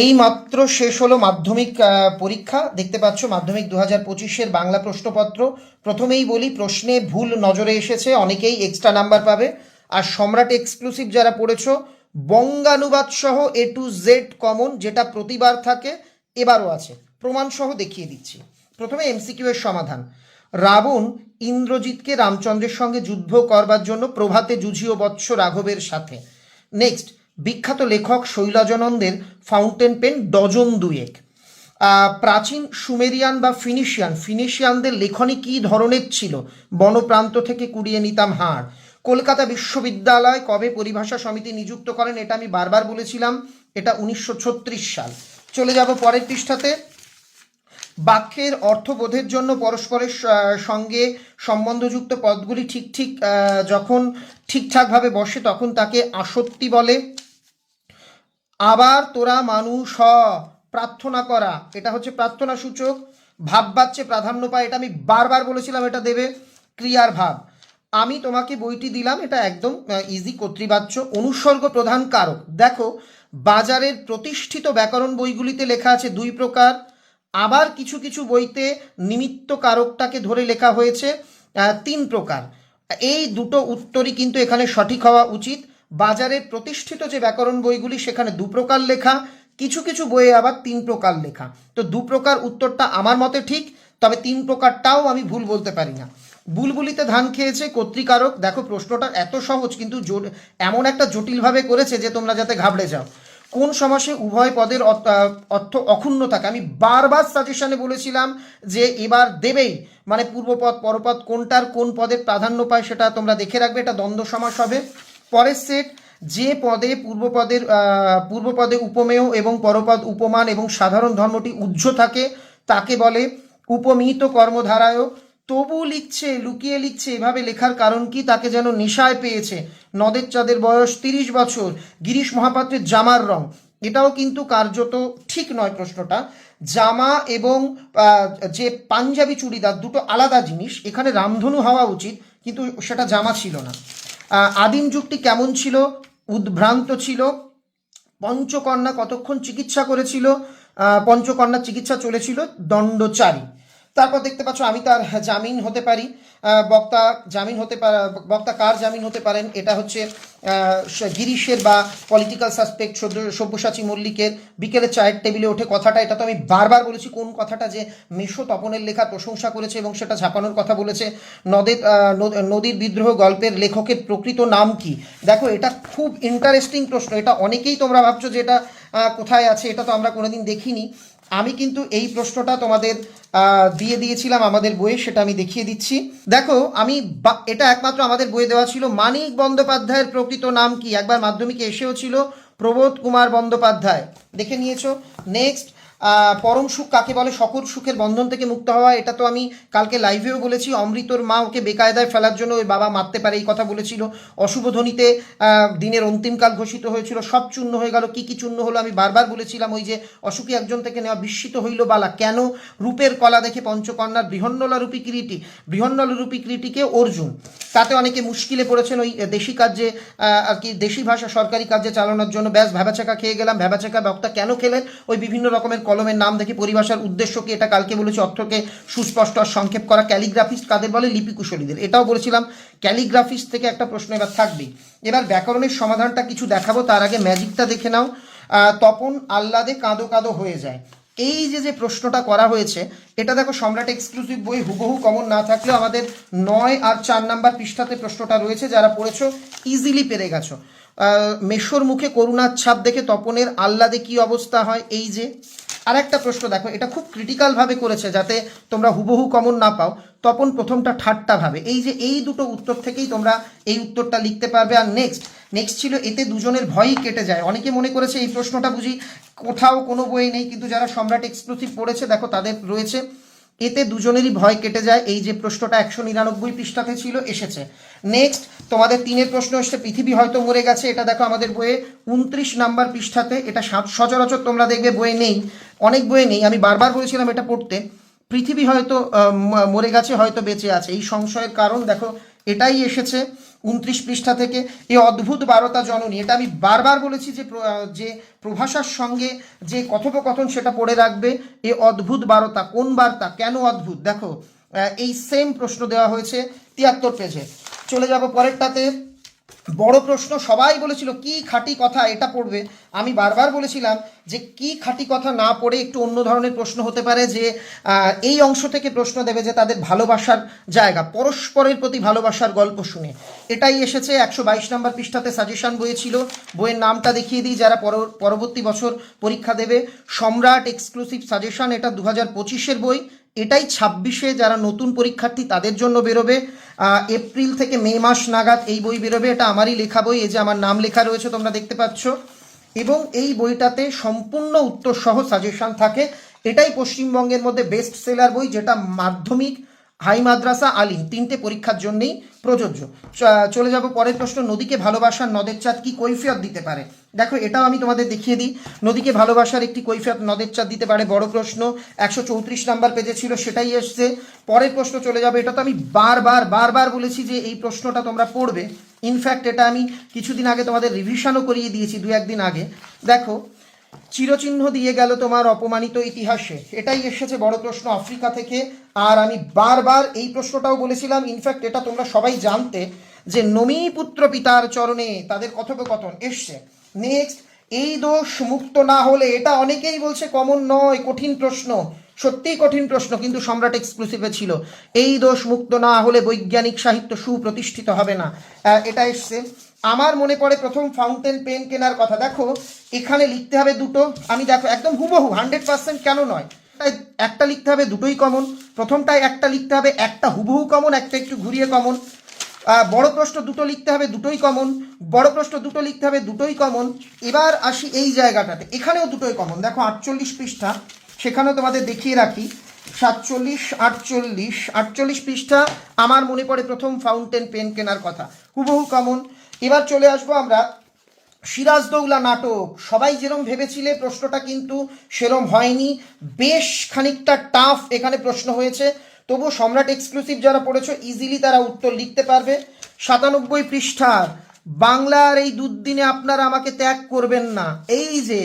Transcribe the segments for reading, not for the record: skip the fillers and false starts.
এই মাত্র শেষ হলো মাধ্যমিক পরীক্ষা। দেখতে পাচ্ছ মাধ্যমিক 2025-এর বাংলা প্রশ্নপত্র। প্রথমেই বলি, প্রশ্নে ভুল নজরে এসেছে, অনেকেই এক্সট্রা নাম্বার পাবে। আর সম্রাট এক্সক্লুসিভ যারা পড়েছো, বঙ্গানুবাদ সহ A to Z কমন, যেটা প্রতিবার থাকে এবারও আছে, প্রমাণ সহ দেখিয়ে দিচ্ছি। প্রথমে MCQ এর সমাধান। রাবণ ইন্দ্রজিৎকে রামচন্দ্রের সঙ্গে যুদ্ধ করবার জন্য প্রভাতে জুঝিও বৎস রাঘবের সাথে। নেক্সট, বিখ্যাত লেখক শৈলজানন্দের ফাউন্টেন পেন ডজন দুয়েক। প্রাচীন সুমেরিয়ান বা ফিনিশিয়ানদের লেখনী কী ধরনের ছিল? বনপ্রান্ত থেকে কুড়িয়ে নিতাম হাড়। কলকাতা বিশ্ববিদ্যালয় কবে পরিভাষা সমিতি নিযুক্ত করেন? এটা আমি বারবার বলেছিলাম, এটা 1936 সাল। চলে যাব পরের পৃষ্ঠাতে। বাক্যের অর্থবোধের জন্য পরস্পরের সঙ্গে সম্বন্ধযুক্ত পদগুলি যখন ঠিকঠাকভাবে বসে তখন তাকে আসত্তি বলে। আবার তোরা মানুষ হ, প্রার্থনা করা, এটা হচ্ছে প্রার্থনা সূচক। ভাববাচ্যে প্রাধান্য পায়, এটা আমি বারবার বলেছিলাম, এটা দেবে ক্রিয়ার ভাব। আমি তোমাকে বইটি দিলাম, এটা একদম ইজি কর্তৃবাচ্য। অনুসর্গ প্রধান কারক, দেখো বাজারের প্রতিষ্ঠিত ব্যাকরণ বইগুলিতে লেখা আছে 2 প্রকার, আবার কিছু কিছু বইতে নিমিত্ত কারকটাকে ধরে লেখা হয়েছে 3 প্রকার। এই দুটো উত্তরই কিন্তু এখানে সঠিক হওয়া উচিত। বাজারে প্রতিষ্ঠিত যে ব্যাকরণ বইগুলি সেখানে 2 প্রকার লেখা, কিছু কিছু বইয়ে আবার 3 প্রকার লেখা। তো 2 প্রকার উত্তরটা আমার মতে ঠিক, তবে 3 প্রকারটাও আমি ভুল বলতে পারি না। বুলবুলিতে ধান খেয়েছে কর্তৃকারক, দেখো প্রশ্নটা এত সহজ কিন্তু এমন একটা জটিলভাবে করেছে যে তোমরা যাতে ঘাবড়ে যাও। কোন সমাসে উভয় পদের অর্থ অক্ষুণ্ণ থাকে? আমি বারবার সাজেশনে বলেছিলাম যে এবার দেবেই, মানে পূর্বপদ পরপদ কোনটার কোন পদের প্রাধান্য পায় সেটা তোমরা দেখে রাখবে, এটা দ্বন্দ্ব সমাস হবে। পরের সেট, যে পদে পূর্বপদে উপমেয় এবং পরপদ উপমান এবং সাধারণ ধর্মটি উহ্য থাকে তাকে বলে উপমিত কর্মধারায়। তবু লিখছে, লুকিয়ে লিখছে, এভাবে লেখার কারণ কি? তাকে যেন নেশায় পেয়েছে। নদের চাঁদের বয়স 30 বছর। গিরিশ মহাপাত্রের জামার রং, এটাও কিন্তু কার্যত ঠিক নয় প্রশ্নটা। জামা এবং যে পাঞ্জাবি চুড়িদার দুটো আলাদা জিনিস, এখানে রামধনু হওয়া উচিত কিন্তু সেটা জামা ছিল না। আদিম যুগটি কেমন ছিল? উদ্ভ্রান্ত ছিল। পঞ্চকন্যা কতক্ষণ চিকিৎসা করেছিল? পঞ্চকন্যার চিকিৎসা চলেছিল দণ্ডচারী। তারপর দেখতে পাচ্ছ আমি তার জামিন হতে পারি। বক্তা জামিন হতে বক্তা কার জামিন হতে পারেন? এটা হচ্ছে গিরিশের বা পলিটিক্যাল সাসপেক্ট সব্যসাচী মল্লিকের। বিকেলে চায়ের টেবিলে ওঠে কথাটা, এটা তো আমি বারবার বলেছি, কোন কথাটা? যে মেশো তপনের লেখা প্রশংসা করেছে এবং সেটা ছাপানোর কথা বলেছে। নদীর বিদ্রোহ গল্পের লেখকের প্রকৃত নাম কি? দেখো এটা খুব ইন্টারেস্টিং প্রশ্ন, এটা অনেকেই তোমরা ভাবছো যে এটা কোথায় আছে, এটা তো আমরা কোনোদিন দেখিনি। আমি কিন্তু এই প্রশ্নটা তোমাদের দিয়ে দিয়েছিলাম আমাদের বইয়ে, সেটা আমি দেখিয়ে দিচ্ছি। দেখো আমি এটা একমাত্র আমাদের বইয়ে দেওয়া ছিল। মানিক বন্দ্যোপাধ্যায়ের প্রকৃত নাম কি? একবার মাধ্যমিকে এসেও ছিল, প্রবোধ কুমার বন্দ্যোপাধ্যায়, দেখে নিয়েছো। নেক্সট, পরম সুখ কাকে বলে? সকল সুখের বন্ধন থেকে মুক্ত হওয়া, এটা তো আমি কালকে লাইভেও বলেছি। অমৃতর মা ওকে বেকায়দায় ফেলার জন্য ওই বাবা মারতে পারে, এই কথা বলেছিল। অশুভ ধ্বনিতে দিনের অন্তিমকাল ঘোষিত হয়েছিল, সব চূর্ণ হয়ে গেল। কি কি চূর্ণ হলো? আমি বারবার বলেছিলাম, ওই যে অসুখী একজন থেকে নেওয়া বিস্মিত হইল বালা, কেন? রূপের কলা দেখে পঞ্চকন্যার বৃহন্নলা রূপী কিরীটিকে অর্জুন। তাতে অনেকে মুশকিলে পড়েছেন ওই দেশি কাজে, আর কি দেশি ভাষা সরকারি কাজে চালানোর জন্য। ব্যাস ভ্যাবাচাকা খেয়ে গেলাম। ভ্যাবাচাকা বক্তা কেন খেলেন? ওই বিভিন্ন রকমের কলমের নাম দেখে। পরিভাষার উদ্দেশ্য কি? এটা কালকে বলেছি, অর্থকে সুস্পষ্ট আর সংক্ষেপ করা। ক্যালিগ্রাফিস্ট কাদের বলে? লিপিকুশলীদের, এটাও বলেছিলাম। ক্যালিগ্রাফিস্ট থেকে একটা প্রশ্ন এবার থাকবেই। এবার ব্যাকরণের সমাধানটা কিছু দেখাবো, তার আগে ম্যাজিকটা দেখে নাও। তপন আহ্লাদে কাঁদো কাঁদো হয়ে যায়, এই যে প্রশ্নটা করা হয়েছে, এটা দেখো সম্রাট এক্সক্লুসিভ বই হুবহু কমন না থাকলেও আমাদের 9 আর 4 নাম্বার পৃষ্ঠাতে প্রশ্নটা রয়েছে, যারা পড়েছো ইজিলি পেরে গেছো। মেশোর মুখে করুণার ছাপ দেখে তপনের আহ্লাদে কি অবস্থা হয়? এই যে আর একটা প্রশ্ন দেখো, এটা খুব ক্রিটিক্যালভাবে করেছে যাতে তোমরা হুবহু কমন না পাও। তপন প্রথমটা ঠাট্টা ভাবে, এই যে এই দুটো উত্তর থেকেই তোমরা এই উত্তরটা লিখতে পারবে। আর নেক্সট ছিল এতে দুজনের ভয়ই কেটে যায়। অনেকে মনে করেছে এই প্রশ্নটা বুঝি কোথাও কোনো বই নেই, কিন্তু যারা সম্রাট এক্সক্লুসিভ পড়েছে দেখো তাদের রয়েছে। এতে দুজনেরই ভয় কেটে যায়, এই যে প্রশ্নটা 199 পৃষ্ঠাতে ছিল, এসেছে। নেক্সট তোমাদের 3-এর প্রশ্ন এসছে পৃথিবী হয়তো মরে গেছে, এটা দেখো আমাদের বইয়ে 29 নাম্বার পৃষ্ঠাতে। এটা সচরাচর তোমরা দেখবে বইয়ে নেই, অনেক বইয়ে নেই, আমি বারবার বলেছিলাম এটা পড়তে। পৃথিবী হয়তো মরে গেছে, হয়তো বেঁচে আছে, এই সংশয়ের কারণ দেখো এটাই এসেছে 29 পৃষ্ঠা থেকে। এই অদ্ভুত বারতা জননী, এটা আমি বারবার বলেছি যে যে প্রভাষার সঙ্গে যে কথোপকথন সেটা পড়ে রাখবে। এ অদ্ভুত বারতা, কোন বার্তা, কেন অদ্ভুত, দেখো এই সেম প্রশ্ন দেওয়া হয়েছে 73 পেজে। চলে যাব পরেরটাতে। বড় প্রশ্ন, সবাই বলেছিল কি খাঁটি কথা এটা পড়বে, আমি বারবার বলেছিলাম যে কি খাঁটি কথা না পড়ে একটু অন্য ধরনের প্রশ্ন হতে পারে, যে এই অংশ থেকে প্রশ্ন দেবে যে তাদের ভালোবাসার জায়গা, পরস্পরের প্রতি ভালোবাসার গল্প শুনে। এটাই এসেছে 122 নম্বর পৃষ্ঠাতে, সাজেশন বইয়ে ছিল। বইয়ের নামটা দেখিয়ে দিই যারা পরবর্তী বছর পরীক্ষা দেবে। সম্রাট এক্সক্লুসিভ সাজেশন, এটা 2025-এর বই। এটাই 26-এ যারা নতুন পরীক্ষার্থী তাদের জন্য বেরোবে। এপ্রিল থেকে মে মাস নাগাদ এই বই বেরোবে। এটা আমারই লেখা বই, এই যে আমার নাম লেখা রয়েছে তোমরা দেখতে পাচ্ছ। এবং এই বইটাতে সম্পূর্ণ উত্তর সহ সাজেশন থাকে। এটাই পশ্চিমবঙ্গের মধ্যে বেস্ট সেলার বই, যেটা মাধ্যমিক, হাই মাদ্রাসা, আলিম তিনটে পরীক্ষার জন্যেই প্রযোজ্য। চলে যাব পরের প্রশ্ন, নদীকে ভালোবাসার নদের চাঁদ কি কৈফিয়ত দিতে পারে? দেখো এটাও আমি তোমাদের দেখিয়ে দিই। নদীকে ভালোবাসার একটি কৈফিয়ত নদের চাঁদ দিতে পারে, বড় প্রশ্ন 134 নাম্বার পেজে ছিল, সেটাই এসছে। পরের প্রশ্ন চলে যাবে, এটা তো আমি বারবার বলেছি যে এই প্রশ্নটা তোমরা পড়বে। ইনফ্যাক্ট এটা আমি কিছুদিন আগে তোমাদের রিভিশনও করিয়ে দিয়েছি, 2-1 দিন আগে। দেখো, চিরচিহ্ন দিয়ে গেল তোমার অপমানিত ইতিহাসে, এটাই এসেছে বড় প্রশ্ন আফ্রিকা থেকে। আর আমি বারবার এই প্রশ্নটাও বলেছিলাম, ইনফ্যাক্ট এটা তোমরা সবাই জানতে, যে নমী পুত্র পিতার চরণে তাদের কথোপকথন এসছে। নেক্সট, এই দোষ মুক্ত না হলে, এটা অনেকেই বলছে কমন নয়, কঠিন প্রশ্ন, সত্যিই কঠিন প্রশ্ন, কিন্তু সম্রাট এক্সক্লুসিভে ছিল। এই দোষ মুক্ত না হলে বৈজ্ঞানিক সাহিত্য সুপ্রতিষ্ঠিত হবে না, এটা এসছে। আমার মনে পড়ে প্রথম ফাউন্টেন পেন কেনার কথা। দেখো এখানে লিখতে হবে দুটো, আমি দেখো একদম হুবহু 100% কেন নয়, একটা লিখতে হবে দুটোই কমন, প্রথমটায় একটা লিখতে হবে একটা হুবহু কমন, একটা একটু ঘুরিয়ে কমন। বড় প্রশ্ন দুটো লিখতে হবে দুটোই কমন, বড় প্রশ্ন দুটো লিখতে হবে দুটোই কমন। এবার আসি এই জায়গাটাতে, এখানেও দুটোই কমন। দেখো 48 পৃষ্ঠা, সেখানেও তোমাদের দেখিয়ে রাখি, 47, 48 পৃষ্ঠা। আমার মনে পড়ে প্রথম ফাউন্টেন পেন কেনার কথা, হুবহু কমন। এবার চলে আসবো আমরা সিরাজদৌল্লা নাটক। সবাই যেরকম ভেবেছিলে প্রশ্নটা কিন্তু সেরম হয়নি, বেশ খানিকটা টাফ এখানে প্রশ্ন হয়েছে। তবু সম্রাট এক্সক্লুসিভ যারা পড়েছো ইজিলি তারা উত্তর লিখতে পারবে। 97 পৃষ্ঠার, বাংলার এই দুর্দিনে আপনারা আমাকে ত্যাগ করবেন না, এই যে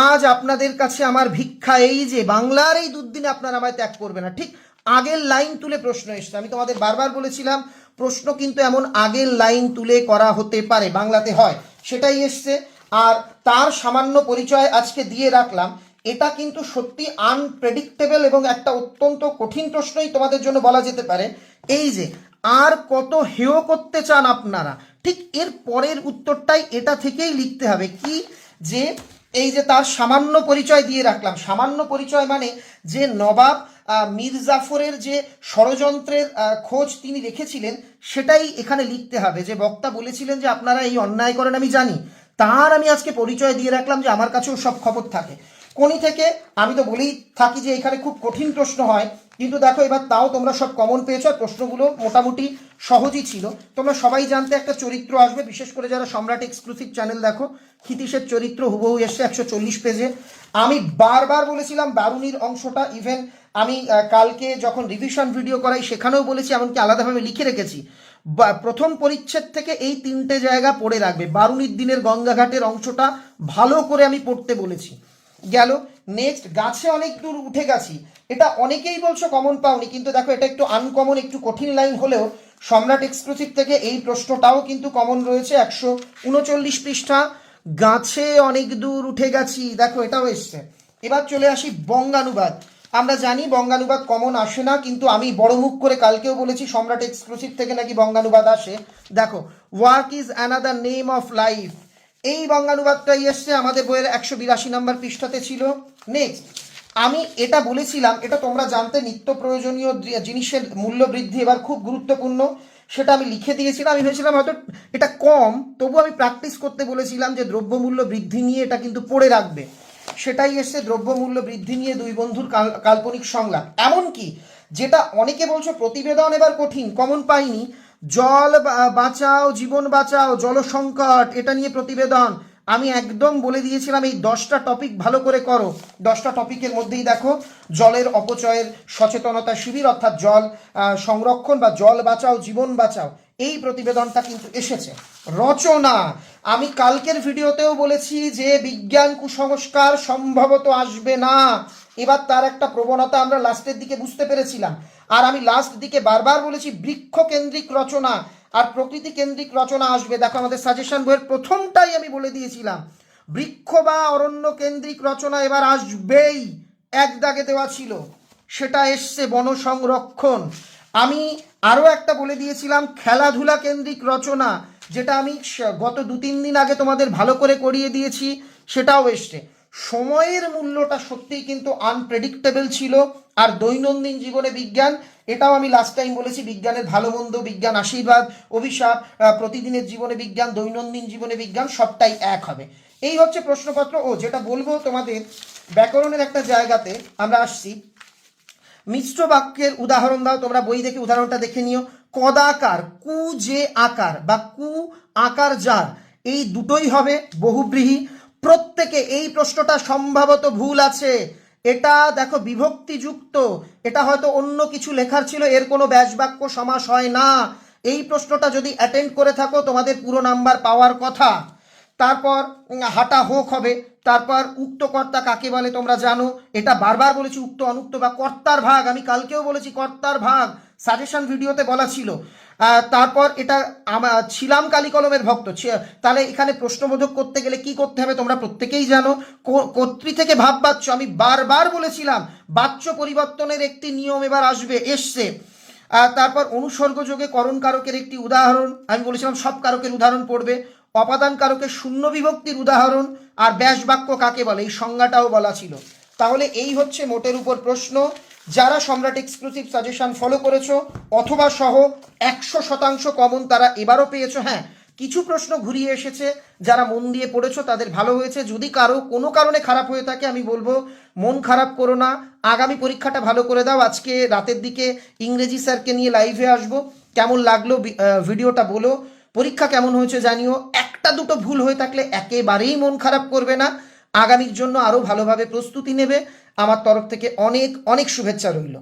আজ আপনাদের কাছে আমার ভিক্ষা, এই যে বাংলার এই দুর্দিনে আপনারা আমায় ত্যাগ করবেন না, ঠিক আগের লাইন তুলে প্রশ্ন এসছে। আমি তোমাদের বারবার বলেছিলাম প্রশ্ন কিন্তু এমন আগের লাইন তুলে করা হতে পারে, বাংলাতে হয়, সেটাই এসছে। আর তার সামান্য পরিচয় আজকে দিয়ে রাখলাম। এটা কিন্তু সত্যি আনপ্রেডিক্টেবল এবং একটা অত্যন্ত কঠিন প্রশ্নই তোমাদের জন্য বলা যেতে পারে। এই যে আর কত হেয় করতে চান আপনারা, ঠিক এর পরের উত্তরটাই এটা থেকেই লিখতে হবে, কি যে এই যে তার সামান্য পরিচয় দিয়ে রাখলাম। সামান্য পরিচয় মানে যে নবাব মীর জাফরের যে ষড়যন্ত্রের খোঁজ তিনি রেখেছিলেন, সেটাই এখানে লিখতে হবে। যে বক্তা বলেছিলেন যে আপনারা এই অন্যায় করেন আমি জানি, তার আমি আজকে পরিচয় দিয়ে রাখলাম, যে আমার কাছেও সব খবর থাকে। কোনি থেকে আমি তো বলেই থাকি যে এখানে খুব কঠিন প্রশ্ন হয়, কিন্তু দেখো এবার তাও তোমরা সব কমন পেয়েছো, আর প্রশ্নগুলো মোটামুটি সহজই ছিল। তোমরা সবাই জানতে একটা চরিত্র আসবে, বিশেষ করে যারা সম্রাট এক্সক্লুসিভ চ্যানেল দেখো, ক্ষিতীশের চরিত্র হুবহু এসছে 140 পেজে। আমি বারবার বলেছিলাম বারুনির অংশটা, ইভেন আমি কালকে যখন রিভিশন ভিডিও করাই সেখানেও বলেছি, এমনকি আলাদাভাবে লিখে রেখেছি, প্রথম পরিচ্ছেদ থেকে এই 3টে জায়গা পড়ে রাখবে। বারুনির দিনের গঙ্গাঘাটের অংশটা ভালো করে আমি পড়তে বলেছি। গেল। নেক্সট, গাছে অনেক দূর উঠে গেছি, এটা অনেকেই বলছো কমন পাওনি, কিন্তু দেখো এটা একটু আনকমন, একটু কঠিন লাইন হলেও সম্রাট এক্সক্লুসিভ থেকে এই প্রশ্নটাও কিন্তু কমন রয়েছে। 139 পৃষ্ঠা, গাছে অনেক দূর উঠে গেছি, দেখো এটাও এসছে। এবার চলে আসি বঙ্গানুবাদ। আমরা জানি বঙ্গানুবাদ কমন আসে না, কিন্তু আমি বড় মুখ করে কালকেও বলেছি সম্রাট এক্সক্লুসিভ থেকে নাকি বঙ্গানুবাদ আসে। দেখো, work is another name of life, এই বঙ্গানুবাদটাই এসছে, আমাদের বইয়ের 182 নম্বর পৃষ্ঠাতে ছিল। নেক্সট, আমি এটা বলেছিলাম, এটা তোমরা জানতে, নিত্য প্রয়োজনীয় জিনিসের মূল্য বৃদ্ধি এবার খুব গুরুত্বপূর্ণ, সেটা আমি লিখে দিয়েছিলাম। আমি ভেবেছিলাম হয়তো এটা কম, তবু আমি প্র্যাকটিস করতে বলেছিলাম যে দ্রব্যমূল্য বৃদ্ধি নিয়ে এটা কিন্তু পড়ে রাখবে। সেটাই এসছে, দ্রব্যমূল্য বৃদ্ধি নিয়ে দুই বন্ধুর কাল্পনিক সংলাপ। এমনকি যেটা অনেকে বলছো প্রতিবেদন এবার কঠিন, কমন পাইনি, জল বাঁচাও জীবন বাঁচাও জল সংকট, এটা নিয়ে প্রতিবেদন, আমি একদম বলে দিয়েছিলাম এই 10টা টপিক ভালো করে করো। 10টা টপিকের মধ্যেই দেখো জলের অপচয়ের সচেতনতা শিবির, অর্থাৎ জল সংরক্ষণ বা জল বাঁচাও জীবন বাঁচাও, এই প্রতিবেদনটা কিন্তু এসেছে। রচনা, আমি কালকের ভিডিওতেও বলেছি যে বিজ্ঞান কুসংস্কার সম্ভবত আসবে না, এবার তার একটা প্রবণতা আমরা লাস্টের দিকে বুঝতে পেরেছিলাম। আর আমি লাস্ট দিকে বারবার বলেছি বৃক্ষ কেন্দ্রিক রচনা আর প্রকৃতি কেন্দ্রিক রচনা আসবে। দেখো আমাদের সাজেশন বইয়ের প্রথমটাই আমি বলে দিয়েছিলাম বৃক্ষ বা অরণ্য কেন্দ্রিক রচনা এবার আসবেই, এক দাগে দেওয়া ছিল, সেটা এসছে বন সংরক্ষণ। আমি আরও একটা বলে দিয়েছিলাম খেলাধুলা কেন্দ্রিক রচনা, যেটা আমি গত 2-3 দিন আগে তোমাদের ভালো করে করিয়ে দিয়েছি, সেটাও এসছে। সময়ের মূল্যটা সত্যিই কিন্তু আনপ্রেডিক্টেবল ছিল। আর দৈনন্দিন জীবনে বিজ্ঞান, এটাও আমি লাস্ট টাইম বলেছি বিজ্ঞানের ভালো মন্দ, বিজ্ঞান আশীর্বাদ অভিশাপ, প্রতিদিনের জীবনে বিজ্ঞান, দৈনন্দিন জীবনে বিজ্ঞান, সবটাই এক হবে। এই হচ্ছে প্রশ্নপত্র। ও যেটা বলবো তোমাদের ব্যাকরণের একটা জায়গাতে আমরা আসছি, মিশ্র বাক্যের উদাহরণ দাও। তোমরা বই দেখে উদাহরণটা দেখে নিও। কদাকার, কু যে আকার বা কু আকার যার, এই দুটোই হবে বহুব্রীহি। প্রত্যেকে, এই প্রশ্নটা সম্ভবত ভুল আছে, এটা দেখো বিভক্তিযুক্ত, এটা হয়তো অন্য কিছু লেখার ছিল, এর কোনো ব্যাসবাক্য সমাস হয় না। এই প্রশ্নটা যদি অ্যাটেন্ড করে থাকো তোমাদের পুরো নাম্বার পাওয়ার কথা। তারপর হাঁটা হোক হবে। তারপর উক্ত কর্তা কাকে বলে তোমরা জানো, এটা বারবার বলেছি, উক্ত অনুক্ত বা কর্তার ভাগ, আমি কালকেও বলেছি কর্তার ভাগ, সাজেশন ভিডিওতে বলা ছিল। তারপর এটা ছিলাম কালি কলমের ভক্ত, তাহলে এখানে প্রশ্নবোধক করতে গেলে কি করতে হবে তোমরা প্রত্যেকেই জানো, কর্তৃ থেকে ভাব বাচ্য, আমি বারবার বলেছিলাম বাচ্য পরিবর্তনের একটি নিয়ম এবার আসবে, এসছে। তারপর অনুসর্গ যোগে করণ কারকের একটি উদাহরণ, আমি বলেছিলাম সব কারকের উদাহরণ পড়বে। অপাদান কারকের শূন্য বিভক্তির উদাহরণ, আর ব্যাস বাক্য কাকে বলে এই সংজ্ঞাটাও বলা ছিল। তাহলে এই হচ্ছে মোটের উপর প্রশ্ন। যারা সম্রাট এক্সক্লুসিভ সাজেশন ফলো করেছো অথবা সহ 100% কমন তারা এবারও পেয়েছো। হ্যাঁ, কিছু প্রশ্ন ঘুরিয়ে এসেছে, যারা মন দিয়ে পড়েছো তাদের ভালো হয়েছে। যদি কারো কোনো কারণে খারাপ হয়ে থাকে আমি বলবো মন খারাপ করো না, আগামী পরীক্ষাটা ভালো করে দাও। আজকে রাতের দিকে ইংরেজি স্যারকে নিয়ে লাইভে আসবো, কেমন লাগলো ভিডিওটা বলো, পরীক্ষা কেমন হয়েছে জানিও। একটা দুটো ভুল হয়ে থাকলে একেবারেই মন খারাপ করবে না, আগামীর জন্য আরও ভালোভাবে প্রস্তুতি নেবে। আমার তরফ থেকে অনেক অনেক শুভেচ্ছা রইল।